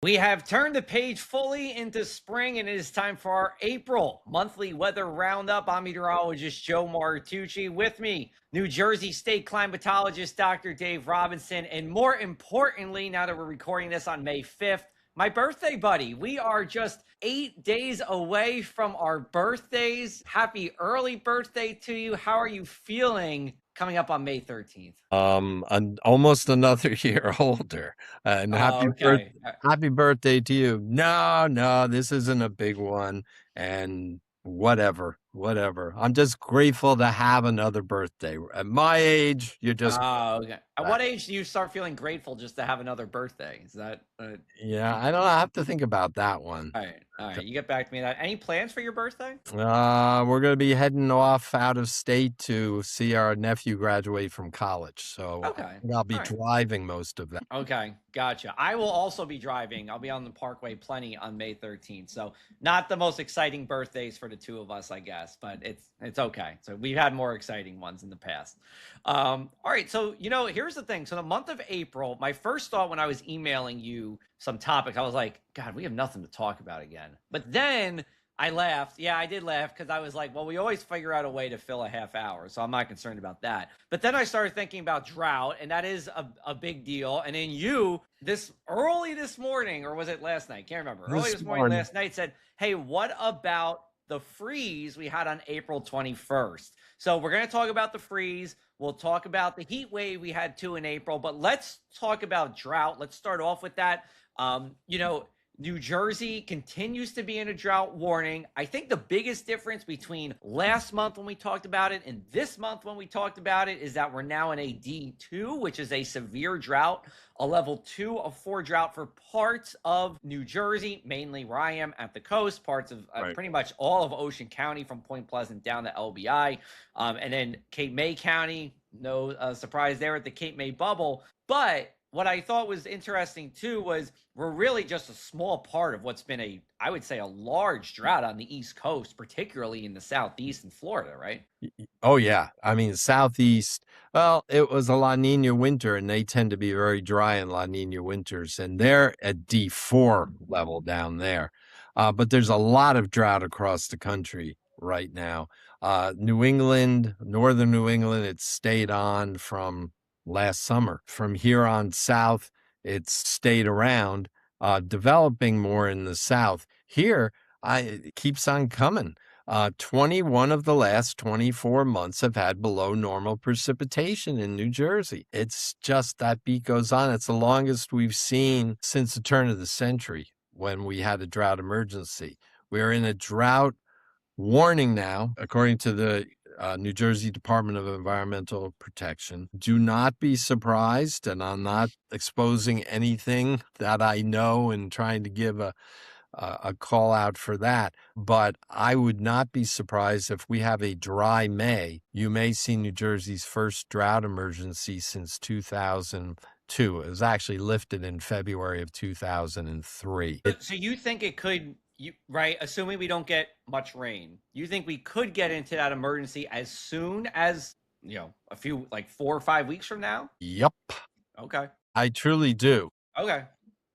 We have turned the page fully into spring, and it is time for our April monthly weather roundup. I'm meteorologist Joe Martucci. With me, New Jersey State climatologist Dr. Dave Robinson. And more importantly, now that we're recording this on May 5th, my birthday buddy. We are just 8 days away from our birthdays. Happy early birthday to you. How are you feeling coming up on May 13th? Almost another year older. And Oh, okay. happy birthday to you. No, this isn't a big one. And whatever. I'm just grateful to have another birthday. At my age, you're just Oh, okay. At what age do you start feeling grateful just to have another birthday? Is that yeah, I don't know. I have to think about that one. all right? All right, you get back to me. That any plans for your birthday? We're going to be heading off out of state to see our nephew graduate from college. So I Okay, think I'll be all right. driving most of that. Okay, gotcha. I will also be driving. I'll be on the Parkway plenty on May 13th. So not the most exciting birthdays for the two of us, I guess, but it's okay. So we've had more exciting ones in the past. All right. So here's the thing. So the month of April, my first thought when I was emailing you some topics, I was like, God, we have nothing to talk about again. But then I laughed. Yeah, I did laugh because I was like, well, we always figure out a way to fill a half hour. So I'm not concerned about that. But then I started thinking about drought, and that is a big deal. And then you, this morning, or was it last night? Can't remember. Early This this morning, morning. last night said, hey, what about the freeze we had on April 21st? So we're going to talk about the freeze. We'll talk about the heat wave we had too in April, but let's talk about drought. Let's start off with that. Um, you know, New Jersey continues to be in a drought warning. I think the biggest difference between last month when we talked about it and this month when we talked about it is that we're now in a D2, which is a severe drought, a level 2 of 4 drought for parts of New Jersey, mainly where I am at the coast, parts of Right. pretty much all of Ocean County from Point Pleasant down to LBI, and then Cape May County. No surprise there at the Cape May bubble. But what I thought was interesting too was we're really just a small part of what's been I would say, a large drought on the East Coast, particularly in the Southeast and Florida, right? Oh yeah. I mean, Southeast, well, it was a La Nina winter and they tend to be very dry in La Nina winters and they're at D4 level down there. But there's a lot of drought across the country right now. New England, northern New England, it's stayed on from last summer. From here on south, it's stayed around, developing more in the south. Here, it keeps on coming. 21 of the last 24 months have had below normal precipitation in New Jersey. It's just that beat goes on. It's the longest we've seen since the turn of the century when we had a drought emergency. We're in a drought warning now, according to the New Jersey Department of Environmental Protection. Do not be surprised, and I'm not exposing anything that I know and trying to give a call out for that. But I would not be surprised if we have a dry May. You may see New Jersey's first drought emergency since 2002. It was actually lifted in February of 2003. So you think it could, right? Assuming we don't get much rain, you think we could get into that emergency as soon as a few, like 4 or 5 weeks from now? Yep, Okay. I truly do. Okay.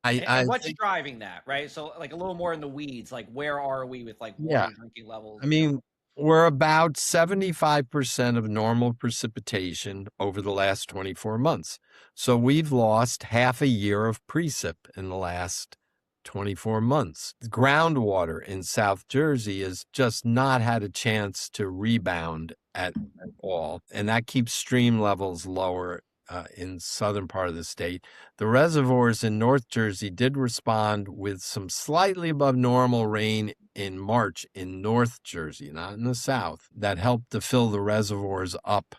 I And what's think, driving that, right? So, like a little more in the weeds, like where are we with like yeah, water drinking I levels? mean, we're about 75% of normal precipitation over the last 24 months. So we've lost half a year of precip in the last 24 months. Groundwater in South Jersey has just not had a chance to rebound at all. And that keeps stream levels lower in southern part of the state. The reservoirs in North Jersey did respond with some slightly above normal rain in March in North Jersey, not in the South, that helped to fill the reservoirs up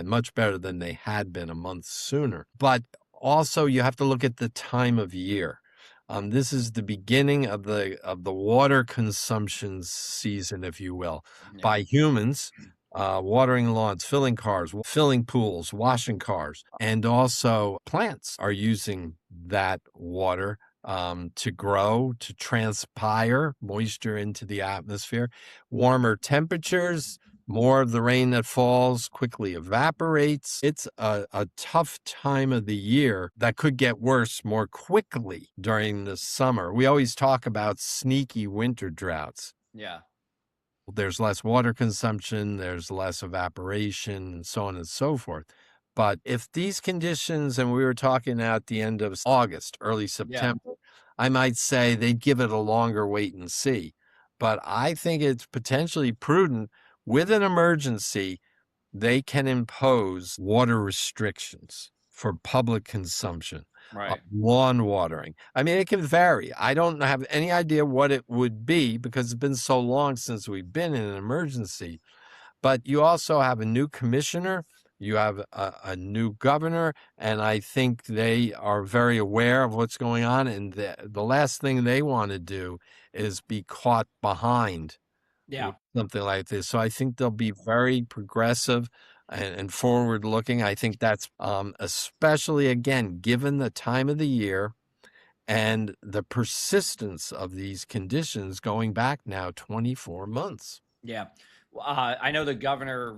much better than they had been a month sooner. But also you have to look at the time of year. This is the beginning of the water consumption season, if you will, Yeah. by humans. Watering lawns, filling cars, filling pools, washing cars, and also plants are using that water to grow, to transpire moisture into the atmosphere. Warmer temperatures More of the rain that falls quickly evaporates. It's a tough time of the year that could get worse more quickly during the summer. We always talk about sneaky winter droughts. Yeah. There's less water consumption, there's less evaporation, and so on and so forth. But if these conditions, and we were talking at the end of August, early Yeah. September, I might say they'd give it a longer wait and see. But I think it's potentially prudent with an emergency, they can impose water restrictions for public consumption, Right. lawn watering. I mean, it can vary. I don't have any idea what it would be because it's been so long since we've been in an emergency. But you also have a new commissioner, you have a new governor, and I think they are very aware of what's going on. And the last thing they want to do is be caught behind Yeah. something like this. So I think they'll be very progressive and forward looking. I think that's especially, again, given the time of the year and the persistence of these conditions going back now 24 months. Yeah. I know the Governor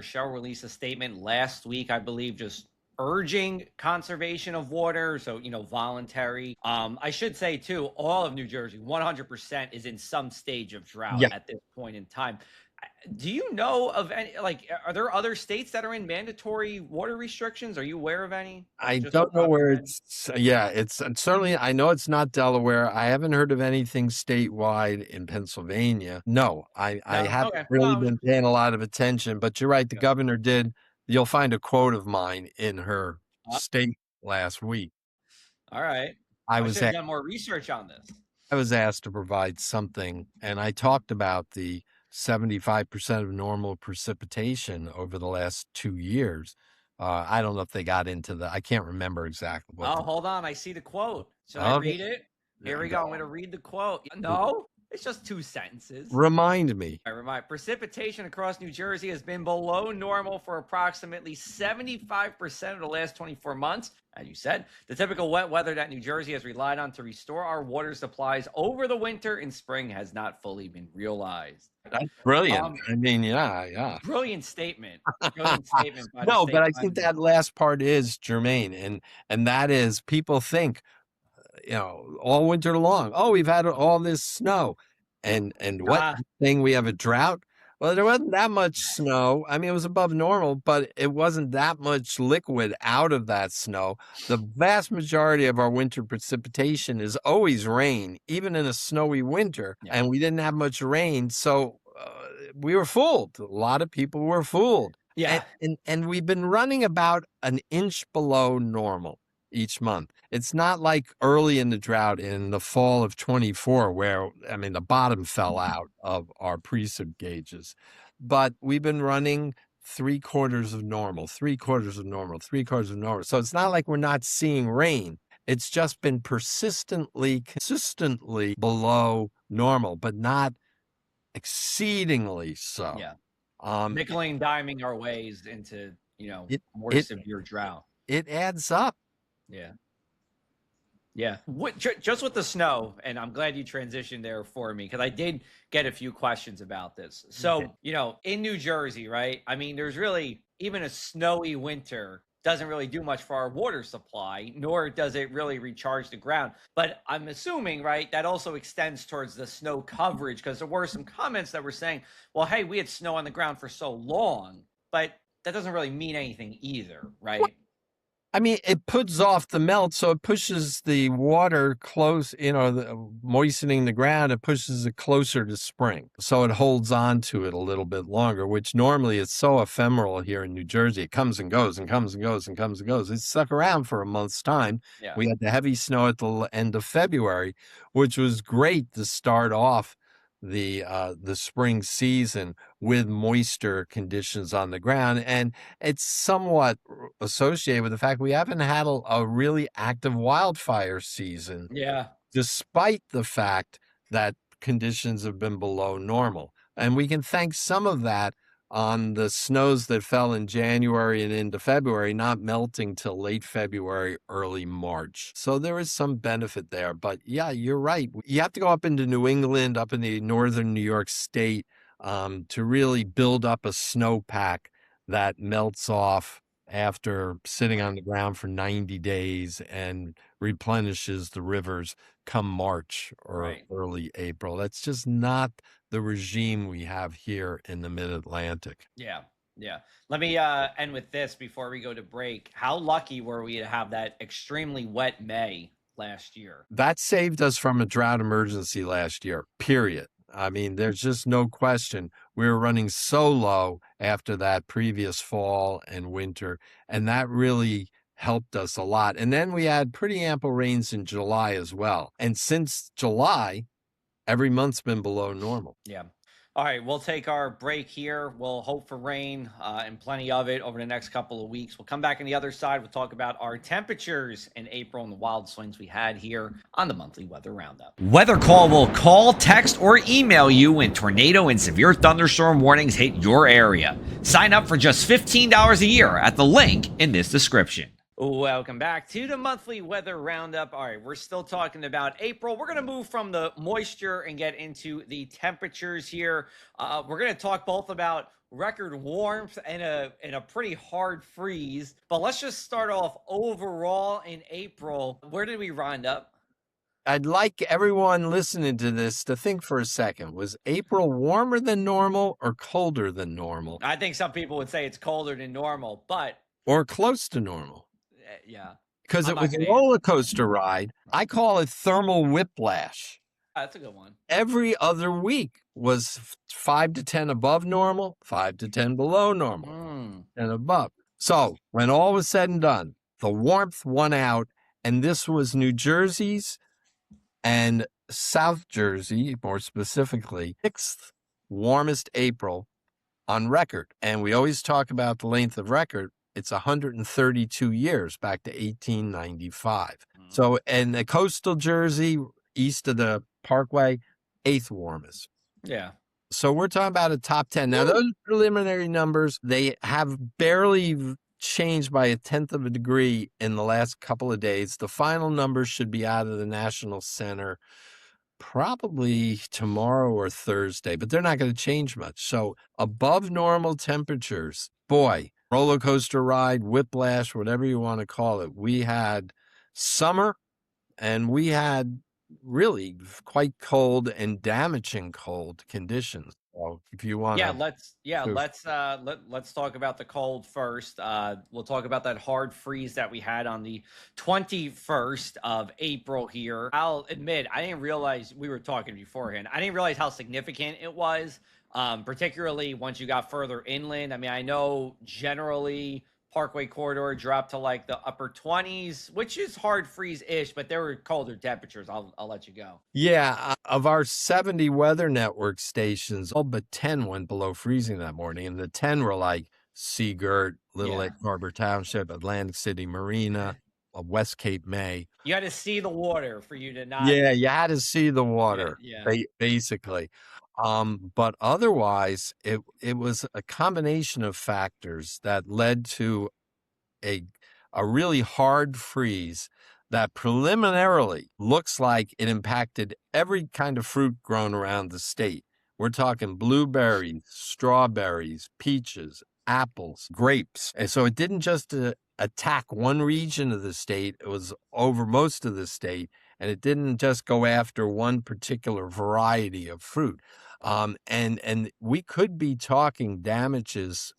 Shell released a statement last week, I believe, just urging conservation of water. So, voluntary. I should say too, all of New Jersey, 100% is in some stage of drought Yeah. at this point in time. Do you know of any, like, are there other states that are in mandatory water restrictions? Are you aware of any? I Just don't off the know top of where your head? it's certainly, I know it's not Delaware. I haven't heard of anything statewide in Pennsylvania. No, I No? haven't Okay. No, really been paying a lot of attention, but you're right. The yeah. governor did. You'll find a quote of mine in her Uh, state last week. all right. I I was should have done more research on this. I was asked to provide something, and I talked about the 75% of normal precipitation over the last 2 years. I don't know if they got into I can't remember exactly what Oh, hold on. I see the quote. Should I okay. read it? Here we Go go. I'm going to read the quote. No, it's just two sentences. Remind me. I remind precipitation across New Jersey has been below normal for approximately 75% of the last 24 months. As you said, the typical wet weather that New Jersey has relied on to restore our water supplies over the winter and spring has not fully been realized. That's brilliant. Um, I mean, yeah. Brilliant statement. Brilliant statement by the No, state but I think president. that last part is germane, and that is people think all winter long. Oh, we've had all this snow, and what Ah, thing we have a drought? Well, there wasn't that much snow. I mean, it was above normal, but it wasn't that much liquid out of that snow. The vast majority of our winter precipitation is always rain, even in a snowy winter, yeah. and we didn't have much rain, so we were fooled. A lot of people were fooled. And, Yeah. and we've been running about an inch below normal each month. It's not like early in the drought in the fall of 24, where, I mean, the bottom fell out of our precip gauges. But we've been running 3/4 of normal, 3/4 of normal, 3/4 of normal. So it's not like we're not seeing rain. It's just been consistently below normal, but not exceedingly so. Yeah. Um, Nickel and diming our ways into, it more it severe drought. it adds up. Yeah. Yeah. Just with the snow, and I'm glad you transitioned there for me because I did get a few questions about this. Okay. So, in New Jersey, right? I mean, there's really, even a snowy winter doesn't really do much for our water supply, nor does it really recharge the ground. But I'm assuming, right, that also extends towards the snow coverage because there were some comments that were saying, well, hey, we had snow on the ground for so long, but that doesn't really mean anything either, right? I mean, it puts off the melt, so it pushes the water close, moistening the ground. It pushes it closer to spring. So it holds on to it a little bit longer, which normally is so ephemeral here in New Jersey. It comes and goes and comes and goes and comes and goes. It stuck around for a month's time. Yeah. We had the heavy snow at the end of February, which was great to start off the spring season with moisture conditions on the ground. And it's somewhat associated with the fact we haven't had a really active wildfire season, Yeah. despite the fact that conditions have been below normal. And we can thank some of that on the snows that fell in January and into February, not melting till late February, early March. So there is some benefit there. But yeah, you're right. You have to go up into New England, up in the northern New York State, to really build up a snowpack that melts off after sitting on the ground for 90 days and replenishes the rivers come March or Right. early April. That's just not the regime we have here in the mid-Atlantic. Yeah. Yeah. Let me end with this before we go to break. How lucky were we to have that extremely wet May last year? That saved us from a drought emergency last year, period. I mean, there's just no question. We were running so low after that previous fall and winter, and that really helped us a lot. And then we had pretty ample rains in July as well. And since July, every month's been below normal. Yeah. All right, we'll take our break here. We'll hope for rain and plenty of it over the next couple of weeks. We'll come back on the other side. We'll talk about our temperatures in April and the wild swings we had here on the Monthly Weather Roundup. Weather Call will call, text, or email you when tornado and severe thunderstorm warnings hit your area. Sign up for just $15 a year at the link in this description. Welcome back to the Monthly Weather Roundup. All right, we're still talking about April. We're going to move from the moisture and get into the temperatures here. We're going to talk both about record warmth and a pretty hard freeze. But let's just start off overall in April. Where did we round up? I'd like everyone listening to this to think for a second. Was April warmer than normal or colder than normal? I think some people would say it's colder than normal, but Or close to normal? yeah, Because I'm it not was a gonna. roller coaster ride. I call it thermal whiplash. That's a good one. Every other week was 5 to 10 above normal, 5 to 10 below normal, and above. So when all was said and done, the warmth won out, and this was New Jersey's and South Jersey, more specifically, sixth warmest April on record. And we always talk about the length of record. It's 132 years back to 1895. So, and the coastal Jersey, east of the Parkway, eighth warmest. Yeah. So we're talking about a top 10. Now, those preliminary numbers, they have barely changed by a tenth of a degree in the last couple of days. The final numbers should be out of the National Center probably tomorrow or Thursday, but they're not going to change much. So above normal temperatures, boy, roller coaster ride, whiplash, whatever you want to call it. We had summer and we had really quite cold and damaging cold conditions. So if you want let's talk about the cold first. We'll talk about that hard freeze that we had on the 21st of April here. I'll admit I didn't realize, we were talking beforehand, I didn't realize how significant it was, particularly once you got further inland. I mean, I know generally Parkway corridor dropped to like the upper 20s, which is hard freeze-ish, but there were colder temperatures. I'll let you go. Yeah, of our 70 weather network stations, all but 10 went below freezing that morning, and the 10 were like Seagirt, Little Lake Harbor Township, Atlantic City Marina, West Cape May. You had to see the water for you to not. Yeah, you had to see the water, Yeah. basically. But otherwise, it was a combination of factors that led to a really hard freeze that preliminarily looks like it impacted every kind of fruit grown around the state. We're talking blueberries, strawberries, peaches, apples, grapes. And so it didn't just attack one region of the state, it was over most of the state. And it didn't just go after one particular variety of fruit. And we could be talking damages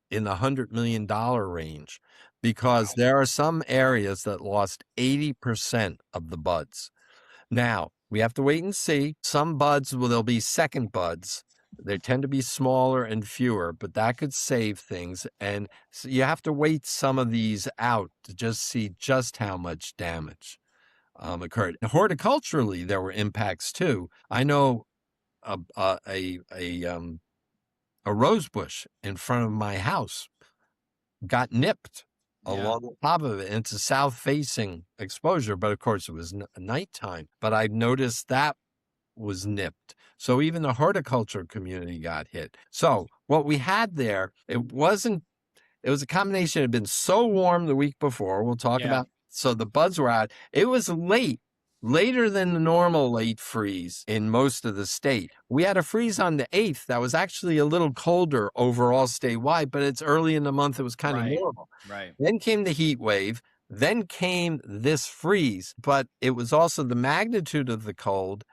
in the $100 million range because there are some areas that lost 80% of the buds. Now, we have to wait and see. Some buds, there'll be second buds. They tend to be smaller and fewer, but that could save things. And so you have to wait some of these out to just see just how much damage occurred. Horticulturally, there were impacts too. I know a rose bush in front of my house got nipped along the top of it. And it's a south-facing exposure, but of course it was nighttime. But I noticed that was nipped. So even the horticulture community got hit. So what we had there, it was a combination. It had been so warm the week before. We'll talk about. So the buds were out. It was late later than the normal late freeze in most of the state. We had a freeze on the 8th that was actually a little colder overall statewide, but it's early in the month. It was kind of Right. normal. Right. Then came the heat wave. Then came this freeze, but it was also the magnitude of the cold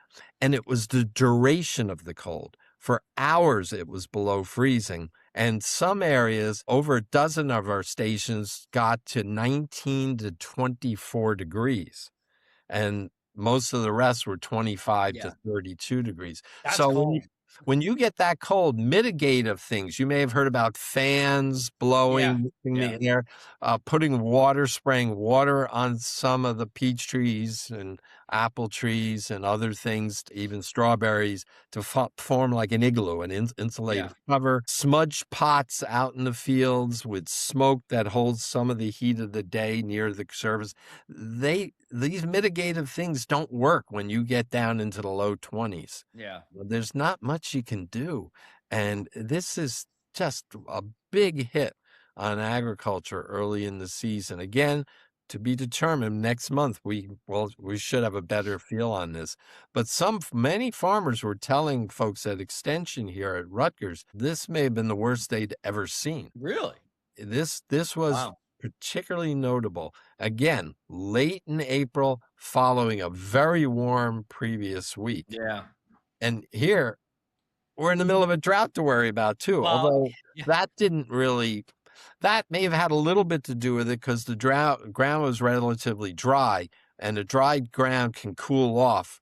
and it was the duration of the cold. For hours, it was below freezing. And some areas, over a dozen of our stations, got to 19 to 24 degrees. And most of the rest were 25 Yeah. to 32 degrees. That's So cold. when you get that cold, mitigative things, you may have heard about fans Yeah. blowing in Yeah. the air, putting water, spraying water on some of the peach trees and apple trees and other things, even strawberries, to form like an igloo, an insulated cover. Smudge pots out in the fields with smoke that holds some of the heat of the day near the surface. These mitigative things don't work when you get down into the low 20s. Yeah. There's not much you can do. And this is just a big hit on agriculture early in the season. Again, to be determined next month, we should have a better feel on this. But many farmers were telling folks at Extension here at Rutgers, this may have been the worst they'd ever seen. Really? This was Wow. particularly notable. Again, late in April, following a very warm previous week. Yeah. And here, we're in the middle of a drought to worry about too. Well, Although yeah. that may have had a little bit to do with it because the ground was relatively dry, and a dried ground can cool off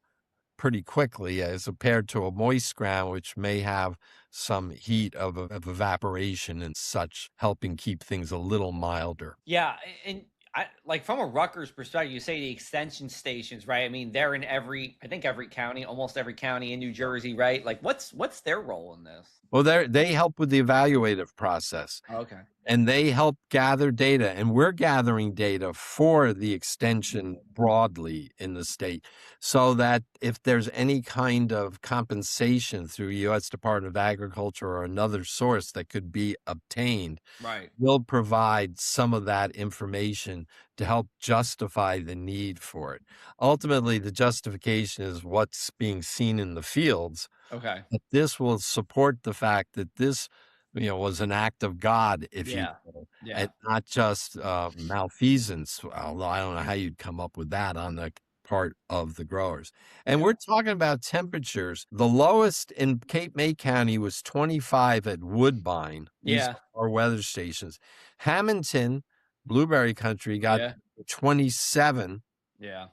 pretty quickly as compared to a moist ground, which may have some heat of evaporation and such, helping keep things a little milder. Yeah, and I like from a Rutgers perspective, you say the extension stations, right? I mean, they're in I think every county, almost every county in New Jersey, right? Like what's their role in this? Well, they help with the evaluative process. Okay. And they help gather data, and we're gathering data for the extension broadly in the state so that if there's any kind of compensation through U.S. Department of Agriculture or another source that could be obtained, Right. we'll provide some of that information to help justify the need for it. Ultimately, the justification is what's being seen in the fields. Okay. But this will support the fact that this was an act of God, if you Yeah. will, Yeah. and not just malfeasance. Although I don't know how you'd come up with that on the part of the growers. And Yeah. we're talking about temperatures. The lowest in Cape May County was 25 at Woodbine. These Yeah. are our weather stations. Hamilton, Blueberry Country, got Yeah. 27. Yeah.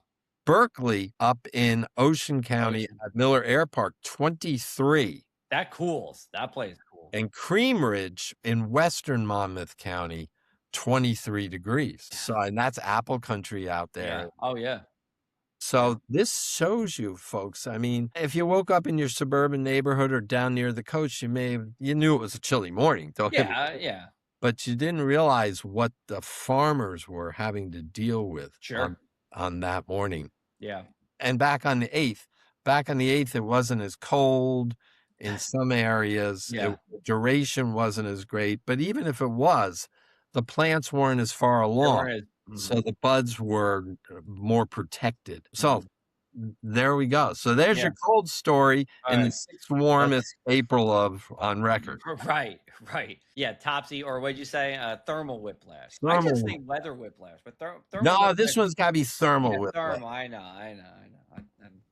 Berkeley up in Ocean County Ocean. at Miller Air Park, 23. That cools. That place is cool. And Cream Ridge in western Monmouth County, 23 degrees. So, and that's apple country out Yeah. there. Oh yeah. So this shows you, folks. I mean, if you woke up in your suburban neighborhood or down near the coast, you knew it was a chilly morning. Yeah. Yeah. But you didn't realize what the farmers were having to deal with Sure. on that morning. Yeah. And back on the 8th, it wasn't as cold in some areas. Yeah. Duration wasn't as great, but even if it was, the plants weren't as far There along. weren't So the buds were more protected. So there we go. So there's Yeah. your cold story All in the right. 6th warmest April on record. Right, right. Yeah, topsy, or what'd you say? Thermal whiplash. I Thermal just say weather whiplash, but thermal No, whiplash. this one's got to be thermal Yeah, whiplash. thermal. I know.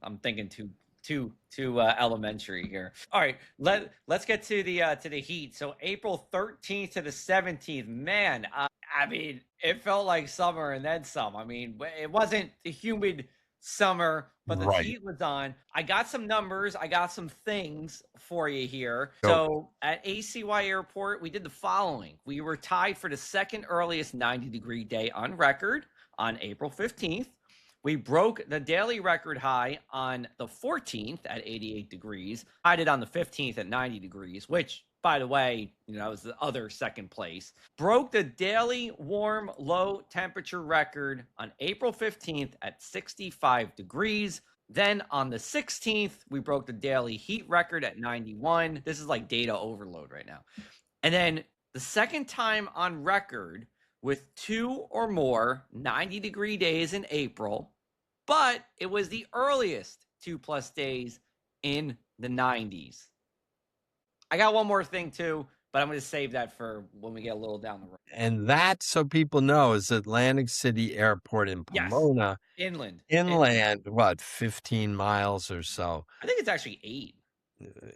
I'm thinking too elementary here. All right, let's get to the heat. So April 13th to the 17th. Man, I mean, it felt like summer and then some. I mean, it wasn't the humid summer, but the Right. heat was on. I got some numbers. I got some things for you here. Go. So at ACY Airport, we did the following. We were tied for the second earliest 90-degree day on record on April 15th. We broke the daily record high on the 14th at 88 degrees. I did on the 15th at 90 degrees, which, by the way, was the other second place. Broke the daily warm low temperature record on April 15th at 65 degrees. Then on the 16th, we broke the daily heat record at 91. This is like data overload right now. And then the second time on record with 2 or more 90-degree days in April but it was the earliest 2+ days in the 90s. I got one more thing too, but I'm going to save that for when we get a little down the road. And that, so people know, is Atlantic City Airport in Yes, Pomona, inland. inland, what, 15 miles or so? I think it's actually 8.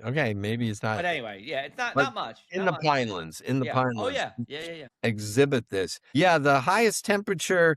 Okay, maybe it's not, But anyway, yeah, it's not but not much. in Not the much. Pinelands, in the Yeah. Oh Pinelands, yeah. Yeah, yeah, yeah. exhibit this. Yeah, the highest temperature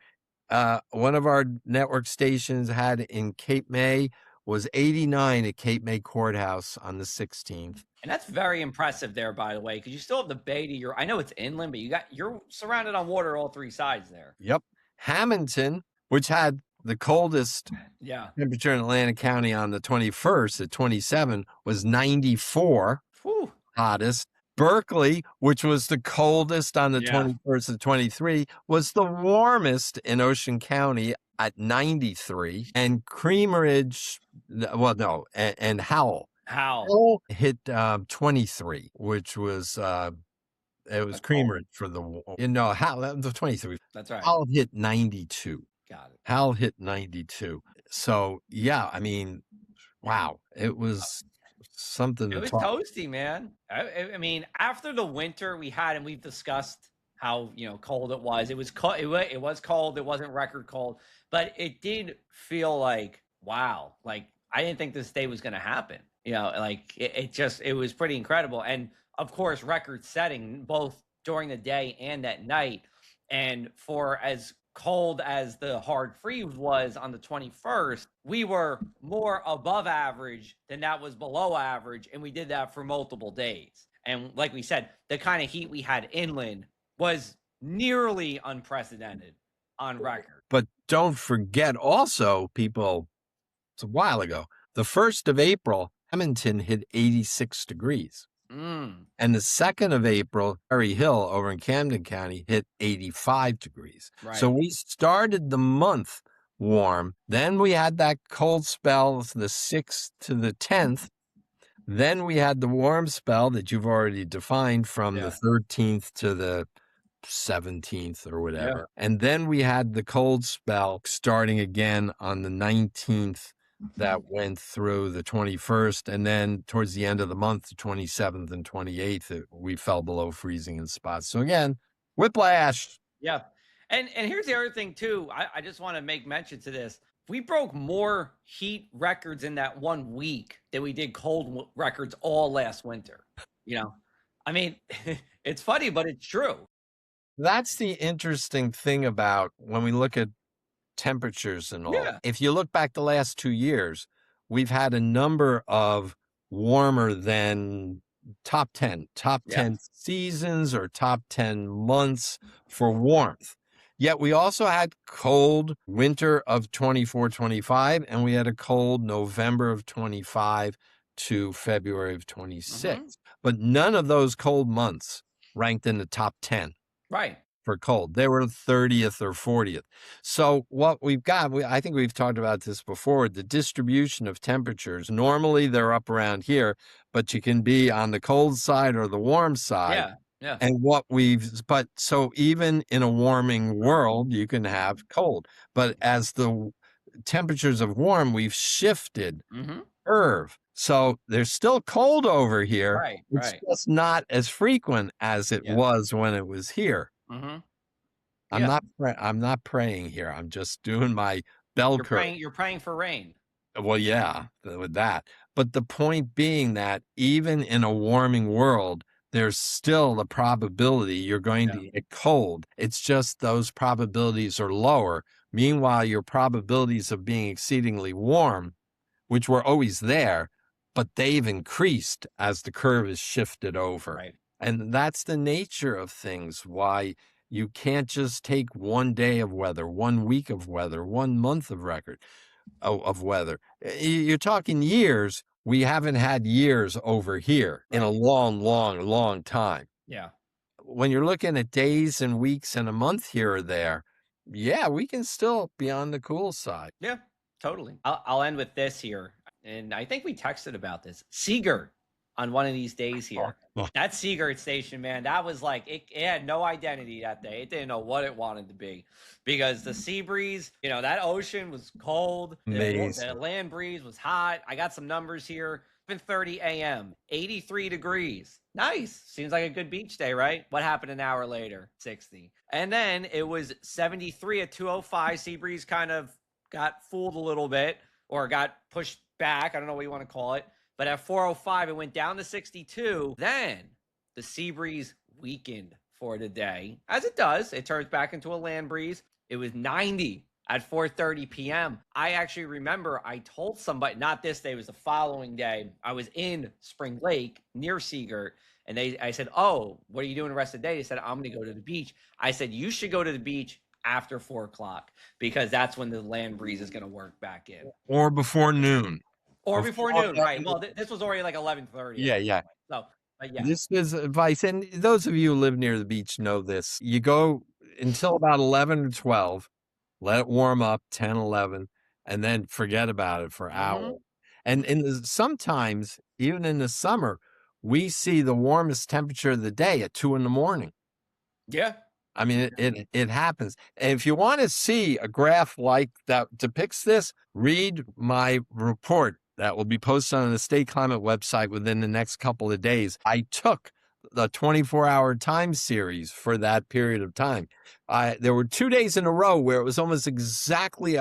one of our network stations had in Cape May was 89 at Cape May Courthouse on the 16th. And that's very impressive there, by the way, because you still have the bay to your. I know it's inland, but you're surrounded on water all 3 sides there. Yep. Hamilton, which had the coldest Yeah. temperature in Atlantic County on the 21st at 27, was 94, Whew. hottest. Berkeley, which was the coldest on the Yeah. 21st at 23, was the warmest in Ocean County at 93. And Creameridge, well, no, and Howell. How? Howell hit 23, which was it was That's cold. Creameridge for the 23. That's right. Howell hit 92. Got it. Howell hit 92. So yeah, I mean, wow, it was something It to was talk. toasty, man. I mean, after the winter we had, and we've discussed how cold it was. It was cold. It was cold. It wasn't record cold, but it did feel like wow. Like I didn't think this day was going to happen. Like it was pretty incredible, and of course, record setting both during the day and at night. And for as cold as the hard freeze was on the 21st, we were more above average than that was below average. And we did that for multiple days. And like we said, the kind of heat we had inland was nearly unprecedented on record. But don't forget also, people, it's a while ago, the 1st of April, Hamilton hit 86 degrees. And the 2nd of April, Perry Hill over in Camden County hit 85 degrees. Right. So we started the month warm. Then we had that cold spell the 6th to the 10th. Then we had the warm spell that you've already defined from the 13th to the 17th or whatever. Yeah. And then we had the cold spell starting again on the 19th that went through the 21st. And then towards the end of the month, the 27th and 28th, we fell below freezing in spots. So again, whiplash. Yeah. And here's the other thing too. I just want to make mention to this. We broke more heat records in that 1 week than we did cold records all last winter. I mean, it's funny, but it's true. That's the interesting thing about when we look at temperatures and all. Yeah. If you look back the last 2 years, we've had a number of warmer than top 10 seasons or top 10 months for warmth. Yet we also had cold winter of 24, 25, and we had a cold November of 25 to February of 26. Mm-hmm. But none of those cold months ranked in the top 10. Right. For cold. They were 30th or 40th. So what we've got, I think we've talked about this before, the distribution of temperatures. Normally they're up around here, but you can be on the cold side or the warm side. Yeah. Yeah. And so even in a warming world, you can have cold. But as the temperatures of warm, we've shifted curve. So there's still cold over here. Right. It's just not as frequent as it was when it was here. Mm-hmm. I'm not praying here. I'm just doing my bell curve. You're praying for rain. Well, yeah, with that. But the point being that even in a warming world, there's still the probability you're going to get cold. It's just those probabilities are lower. Meanwhile, your probabilities of being exceedingly warm, which were always there, but they've increased as the curve is shifted over. Right. And that's the nature of things, why you can't just take 1 day of weather, 1 week of weather, 1 month of record of weather. You're talking years. We haven't had years over here in a long, long, long time. Yeah. When you're looking at days and weeks and a month here or there, yeah, we can still be on the cool side. Yeah, totally. I'll end with this here. And I think we texted about this. Seagirt on one of these days here. That Seagirt station, man, that was like it had no identity that day. It didn't know what it wanted to be because the sea breeze, that ocean was cold. The Amazing. land breeze was hot. I got some numbers here. 7:30 a.m., 83 degrees. Nice. Seems like a good beach day, right? What happened an hour later? 60. And then it was 73 at 2:05. Sea breeze kind of got fooled a little bit or got pushed back. I don't know what you want to call it. But at 4:05, it went down to 62. Then the sea breeze weakened for the day. As it does, it turns back into a land breeze. It was 90 at 4:30 p.m. I actually remember I told somebody, not this day, it was the following day. I was in Spring Lake near Seagirt, and I said, "Oh, what are you doing the rest of the day?" They said, "I'm going to go to the beach." I said, "You should go to the beach after 4 o'clock because that's when the land breeze is going to work back in." Or before noon. Or before noon, right? Well, this was already like 11:30. Yeah. So, but yeah. This is advice, and those of you who live near the beach know this. You go until about 11 or 12, let it warm up, 10, 11, and then forget about it for hours. And sometimes, even in the summer, we see the warmest temperature of the day at 2 in the morning. Yeah. I mean, it happens. And if you want to see a graph like that depicts this, read my report that will be posted on the State Climate website within the next couple of days. I took the 24-hour time series for that period of time. There were 2 days in a row where it was almost exactly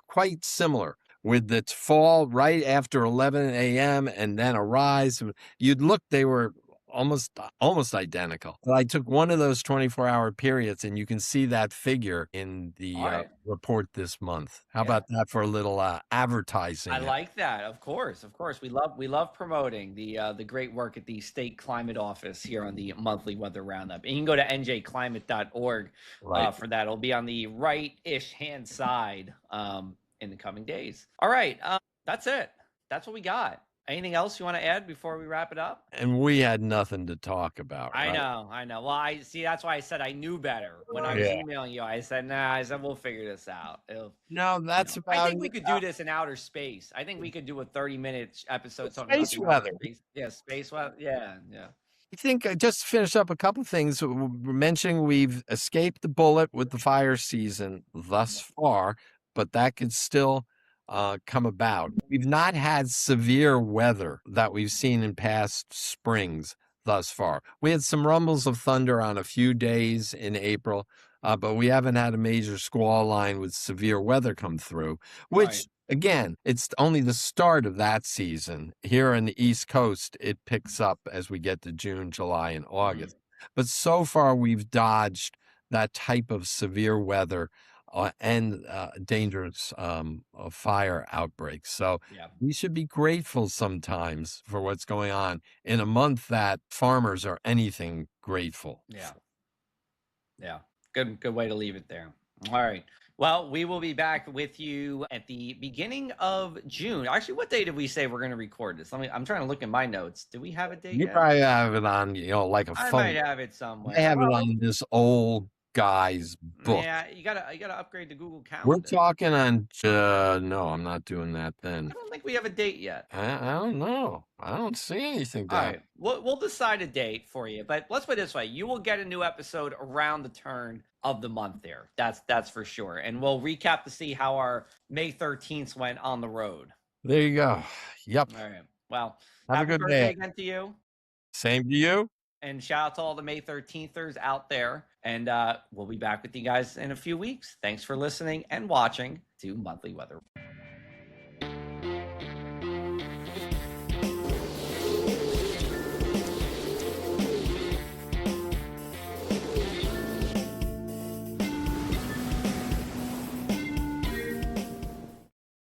quite similar, with the fall right after 11 a.m. and then a rise. You'd look, they were almost identical. But I took one of those 24-hour periods, and you can see that figure in the report this month. How about that for a little advertising? I like that. Of course. We love promoting the great work at the State Climate Office here on the Monthly Weather Roundup. And you can go to njclimate.org for that. It'll be on the right-ish hand side in the coming days. All right. That's it. That's what we got. Anything else you want to add before we wrap it up? And we had nothing to talk about. I know. Well, I see. That's why I said I knew better when I was emailing you. I said, "Nah." I said, "We'll figure this out." That's about. I think we could do this in outer space. I think we could do a 30-minute episode. Space weather. Space weather. Yeah. I think I just finished up a couple things. We're mentioning we've escaped the bullet with the fire season thus far, but that could still come about. We've not had severe weather that we've seen in past springs thus far. We had some rumbles of thunder on a few days in April, but we haven't had a major squall line with severe weather come through, which again, it's only the start of that season. Here on the East Coast, it picks up as we get to June, July, and August. But so far, we've dodged that type of severe weather and dangerous fire outbreaks. So we should be grateful sometimes for what's going on in a month that farmers are anything grateful. Yeah. Good way to leave it there. All right. Well, we will be back with you at the beginning of June. Actually, what day did we say we're going to record this? I'm trying to look in my notes. Do we have a date You yet? probably have it on, like a phone. I might have it somewhere. I have it on this old guy's book. Yeah, you gotta upgrade to Google Calendar. We're talking on. No, I'm not doing that then. I don't think we have a date yet. I don't know. I don't see anything down. All right, we'll decide a date for you. But let's put it this way: you will get a new episode around the turn of the month. There, that's for sure. And we'll recap to see how our May 13th went on the road. There you go. Yep. All right. Well, have a good birthday day again to you. Same to you. And shout out to all the May 13thers out there. And we'll be back with you guys in a few weeks. Thanks for listening and watching to Monthly Weather.